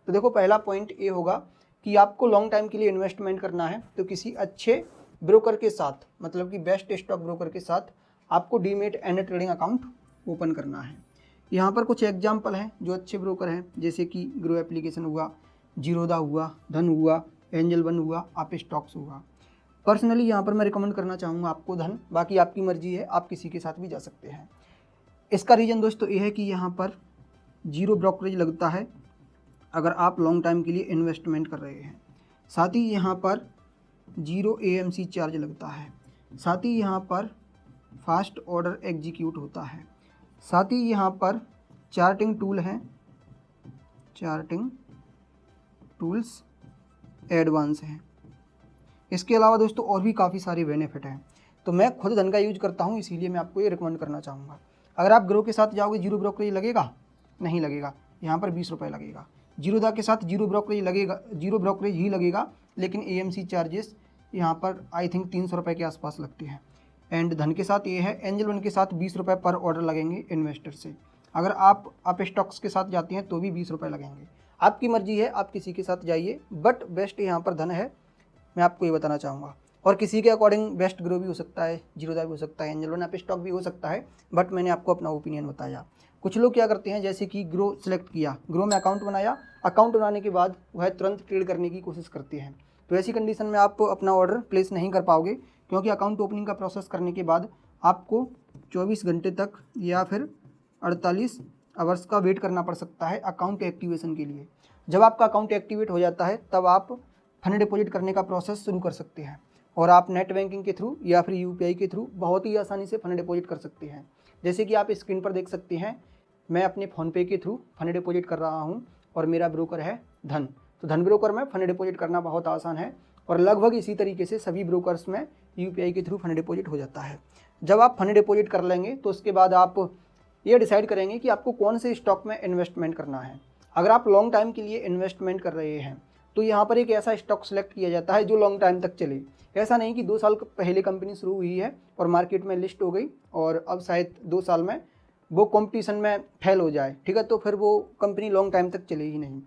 तो देखो पहला पॉइंट ये होगा कि आपको लॉन्ग टाइम के लिए इन्वेस्टमेंट करना है तो किसी अच्छे ब्रोकर के साथ, मतलब कि बेस्ट स्टॉक ब्रोकर के साथ आपको demat and trading account open करना है। यहाँ पर कुछ एग्जाम्पल हैं जो अच्छे ब्रोकर हैं, जैसे कि ग्रो एप्लीकेशन हुआ, जीरोधा हुआ, धन हुआ, एंजल वन हुआ, आप स्टॉक्स हुआ। पर्सनली यहाँ पर मैं रिकमेंड करना चाहूँगा आपको धन, बाकी आपकी मर्जी है, आप किसी के साथ भी जा सकते हैं। इसका रीज़न दोस्तों ये है कि यहाँ पर जीरो ब्रोकरेज लगता है अगर आप लॉन्ग टाइम के लिए इन्वेस्टमेंट कर रहे हैं। साथ ही यहाँ पर जीरो AMC चार्ज लगता है। साथ ही यहाँ पर फास्ट ऑर्डर एग्जीक्यूट होता है। साथ ही यहाँ पर चार्टिंग टूल हैं, चार्टिंग टूल्स एडवांस हैं। इसके अलावा दोस्तों और भी काफ़ी सारे बेनिफिट हैं। तो मैं खुद धन का यूज करता हूँ, इसीलिए मैं आपको ये रिकमेंड करना चाहूँगा। अगर आप ग्रो के साथ जाओगे जीरो ब्रोकरेज लगेगा? नहीं लगेगा, यहाँ पर 20 रुपये लगेगा। जीरोधा के साथ जीरो ब्रोकरेज लगेगा, जीरो ब्रोकरेज ही लगेगा, लेकिन AMC चार्जेस यहाँ पर आई थिंक 300 रुपये के आसपास लगते हैं। एंड धन के साथ ये है, एंजल वन के साथ 20 रुपये पर ऑर्डर लगेंगे इन्वेस्टर से। अगर आप स्टॉक्स के साथ जाते हैं तो भी 20 रुपये लगेंगे। आपकी मर्जी है, आप किसी के साथ जाइए, बट बेस्ट यहाँ पर धन है, मैं आपको ये बताना चाहूँगा। और किसी के अकॉर्डिंग बेस्ट ग्रो भी हो सकता है, जीरोधा भी हो सकता है, एंजल वन स्टॉक भी हो सकता है, बट मैंने आपको अपना ओपिनियन बताया। कुछ लोग क्या करते हैं, जैसे कि ग्रो सेलेक्ट किया, ग्रो में अकाउंट बनाया, अकाउंट बनाने के बाद वह तुरंत ट्रेड करने की कोशिश करते हैं। तो ऐसी कंडीशन में आप अपना ऑर्डर प्लेस नहीं कर पाओगे, क्योंकि अकाउंट ओपनिंग का प्रोसेस करने के बाद आपको 24 घंटे तक या फिर 48 आवर्स का वेट करना पड़ सकता है अकाउंट एक्टिवेशन के लिए। जब आपका अकाउंट एक्टिवेट हो जाता है तब आप फंड डिपॉजिट करने का प्रोसेस शुरू कर सकते हैं, और आप नेट बैंकिंग के थ्रू या फिर UPI के थ्रू बहुत ही आसानी से फंड डिपॉजिट कर सकते हैं। जैसे कि आप स्क्रीन पर देख सकते हैं, मैं अपने फ़ोनपे के थ्रू फंड डिपॉजिट कर रहा हूं और मेरा ब्रोकर है धन। तो धन ब्रोकर में फंड डिपॉजिट करना बहुत आसान है, और लगभग इसी तरीके से सभी ब्रोकर्स में UPI के थ्रू फंड डिपॉजिट हो जाता है। जब आप फंड डिपॉजिट कर लेंगे तो उसके बाद आप ये डिसाइड करेंगे कि आपको कौन से स्टॉक में इन्वेस्टमेंट करना है। अगर आप लॉन्ग टाइम के लिए इन्वेस्टमेंट कर रहे हैं तो यहाँ पर एक ऐसा स्टॉक सेलेक्ट किया जाता है जो लॉन्ग टाइम तक चले। ऐसा नहीं कि 2 साल पहले कंपनी शुरू हुई है और मार्केट में लिस्ट हो गई और अब शायद 2 साल में वो कंपटीशन में फेल हो जाए, ठीक है, तो फिर वो कंपनी लॉन्ग टाइम तक चले ही नहीं।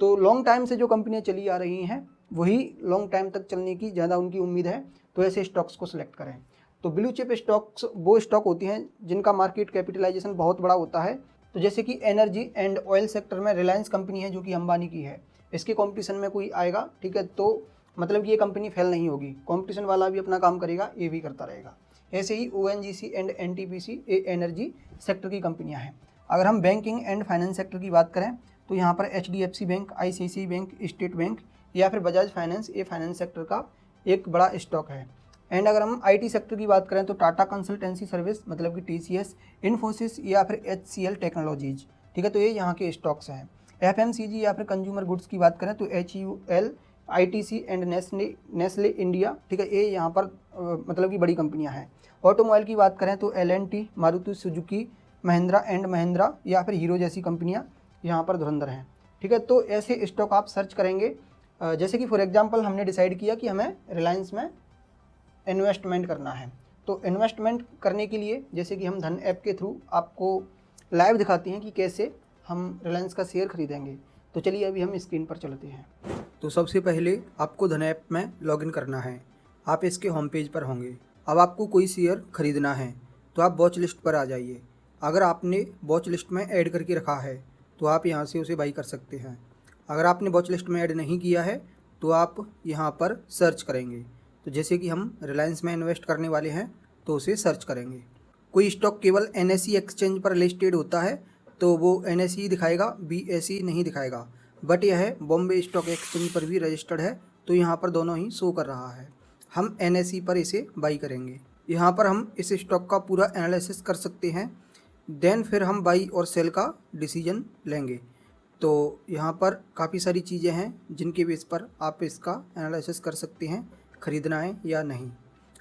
तो लॉन्ग टाइम से जो कंपनियां चली आ रही हैं वही लॉन्ग टाइम तक चलने की ज़्यादा उनकी उम्मीद है, तो ऐसे स्टॉक्स को सिलेक्ट करें। तो ब्लू चिप स्टॉक्स वो स्टॉक होती हैं जिनका मार्केट कैपिटलाइजेशन बहुत बड़ा होता है। तो जैसे कि एनर्जी एंड ऑयल सेक्टर में रिलायंस कंपनी है जो कि अंबानी की है, इसके कंपटीशन में कोई आएगा, ठीक है, तो मतलब कि ये कंपनी फेल नहीं होगी, कंपटीशन वाला भी अपना काम करेगा, ये भी करता रहेगा। ऐसे ही ONGC एंड NTPC ये एनर्जी सेक्टर की कंपनियां हैं। अगर हम बैंकिंग एंड फाइनेंस सेक्टर की बात करें तो यहाँ पर HDFC bank, ICICI bank, state bank या फिर बजाज फाइनेंस, ये फाइनेंस सेक्टर का एक बड़ा स्टॉक है। एंड अगर हम IT सेक्टर की बात करें तो टाटा कंसल्टेंसी सर्विस मतलब कि TCS, इन्फोसिस या फिर HCL टेक्नोलॉजीज, ठीक है, तो ये यहाँ के स्टॉक्स हैं। FMCG या फिर कंज्यूमर गुड्स की बात करें तो HUL, ITC and Nestle India, ठीक है, ये यहाँ पर मतलब कि बड़ी कंपनियाँ हैं। ऑटोमोबाइल की बात करें तो LNT, Maruti Suzuki, Mahindra and Mahindra या फिर हीरो जैसी कंपनियाँ यहाँ पर धुरंधर हैं, ठीक है। तो ऐसे स्टॉक आप सर्च करेंगे। जैसे कि फॉर एग्जांपल हमने डिसाइड किया कि हमें रिलायंस में इन्वेस्टमेंट करना है, तो इन्वेस्टमेंट करने के लिए जैसे कि हम धन ऐप के थ्रू आपको लाइव दिखाते हैं कि कैसे हम रिलायंस का शेयर खरीदेंगे। तो चलिए अभी हम स्क्रीन पर चलते हैं। तो सबसे पहले आपको धन ऐप में लॉगिन करना है। आप इसके होम पेज पर होंगे। अब आपको कोई शेयर खरीदना है तो आप वॉच लिस्ट पर आ जाइए। अगर आपने वॉच लिस्ट में ऐड करके रखा है तो आप यहाँ से उसे बाई कर सकते हैं। अगर आपने वॉच लिस्ट में ऐड नहीं किया है तो आप यहाँ पर सर्च करेंगे। तो जैसे कि हम रिलायंस में इन्वेस्ट करने वाले हैं तो उसे सर्च करेंगे। कोई स्टॉक केवल NSE एक्सचेंज पर लिस्टेड होता है तो वो NSE दिखाएगा, BSE नहीं दिखाएगा, बट यह है बॉम्बे स्टॉक एक्सचेंज पर भी रजिस्टर्ड है, तो यहाँ पर दोनों ही शो कर रहा है। हम NSE पर इसे बाई करेंगे। यहाँ पर हम इस स्टॉक का पूरा एनालिसिस कर सकते हैं, देन फिर हम बाई और सेल का डिसीजन लेंगे। तो यहाँ पर काफ़ी सारी चीज़ें हैं जिनके बेस पर आप इसका एनालिसिस कर सकते हैं, ख़रीदना है या नहीं।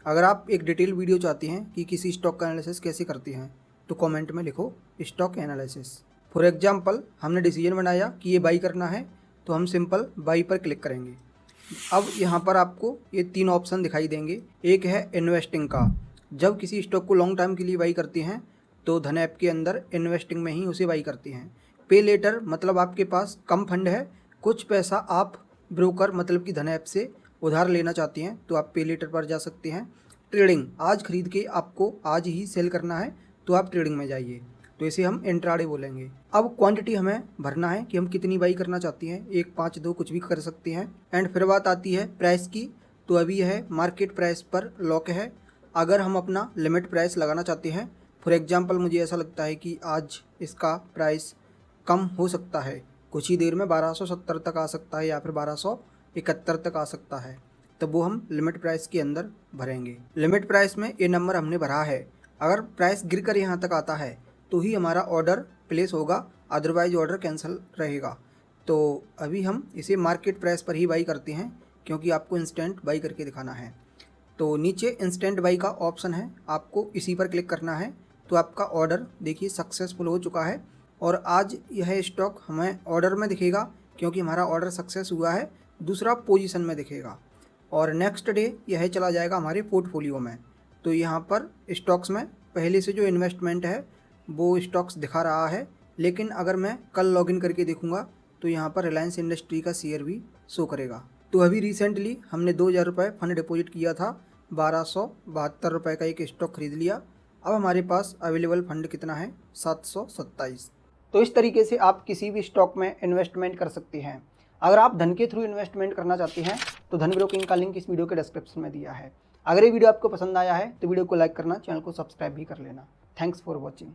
अगर आप एक डिटेल वीडियो चाहते हैं कि किसी स्टॉक का एनालिसिस कैसे करते हैं तो कमेंट में लिखो स्टॉक एनालिसिस। फॉर एग्जांपल हमने डिसीजन बनाया कि ये बाई करना है तो हम सिंपल बाई पर क्लिक करेंगे। अब यहाँ पर आपको ये 3 ऑप्शन दिखाई देंगे। एक है इन्वेस्टिंग का, जब किसी स्टॉक को लॉन्ग टाइम के लिए बाई करते हैं तो धन ऐप के अंदर इन्वेस्टिंग में ही उसे बाई करते हैं। पे लेटर मतलब आपके पास कम फंड है, कुछ पैसा आप ब्रोकर मतलब कि धन ऐप से उधार लेना चाहते हैं तो आप पे लेटर पर जा सकते हैं। ट्रेडिंग आज खरीद के आपको आज ही सेल करना है तो आप ट्रेडिंग में जाइए, तो इसे हम इंट्राडे बोलेंगे। अब क्वांटिटी हमें भरना है कि हम कितनी बाई करना चाहते हैं, 1, 5, 2 कुछ भी कर सकते हैं। एंड फिर बात आती है प्राइस की, तो अभी यह मार्केट प्राइस पर लॉक है। अगर हम अपना लिमिट प्राइस लगाना चाहते हैं, फॉर एग्जांपल मुझे ऐसा लगता है कि आज इसका प्राइस कम हो सकता है, कुछ ही देर में 1270 तक आ सकता है या फिर 1271 तक आ सकता है, तब वो हम लिमिट प्राइस के अंदर भरेंगे। लिमिट प्राइस में ये नंबर हमने भरा है। अगर प्राइस गिर कर यहाँ तक आता है तो ही हमारा ऑर्डर प्लेस होगा, अदरवाइज ऑर्डर कैंसिल रहेगा। तो अभी हम इसे मार्केट प्राइस पर ही बाई करते हैं क्योंकि आपको इंस्टेंट बाई करके दिखाना है। तो नीचे इंस्टेंट बाई का ऑप्शन है, आपको इसी पर क्लिक करना है तो आपका ऑर्डर देखिए सक्सेसफुल हो चुका है और आज यह स्टॉक हमें ऑर्डर में दिखेगा क्योंकि हमारा ऑर्डर सक्सेस हुआ है, दूसरा पोजीशन में दिखेगा और नेक्स्ट डे यह चला जाएगा हमारे पोर्टफोलियो में। तो यहाँ पर स्टॉक्स में पहले से जो इन्वेस्टमेंट है वो स्टॉक्स दिखा रहा है, लेकिन अगर मैं कल लॉगिन करके देखूँगा तो यहाँ पर रिलायंस इंडस्ट्री का शेयर भी शो करेगा। तो अभी रिसेंटली हमने 2000 रुपये फंड डिपॉजिट किया था, 1272 रुपये का एक स्टॉक खरीद लिया। अब हमारे पास अवेलेबल फंड कितना है, 727। तो इस तरीके से आप किसी भी स्टॉक में इन्वेस्टमेंट कर सकते हैं। अगर आप धन के थ्रू इन्वेस्टमेंट करना चाहते हैं तो धन ब्रोकिंग का लिंक इस वीडियो के डिस्क्रिप्शन में दिया है। अगर ये वीडियो आपको पसंद आया है तो वीडियो को लाइक करना, चैनल को सब्सक्राइब भी कर लेना। Thanks for watching.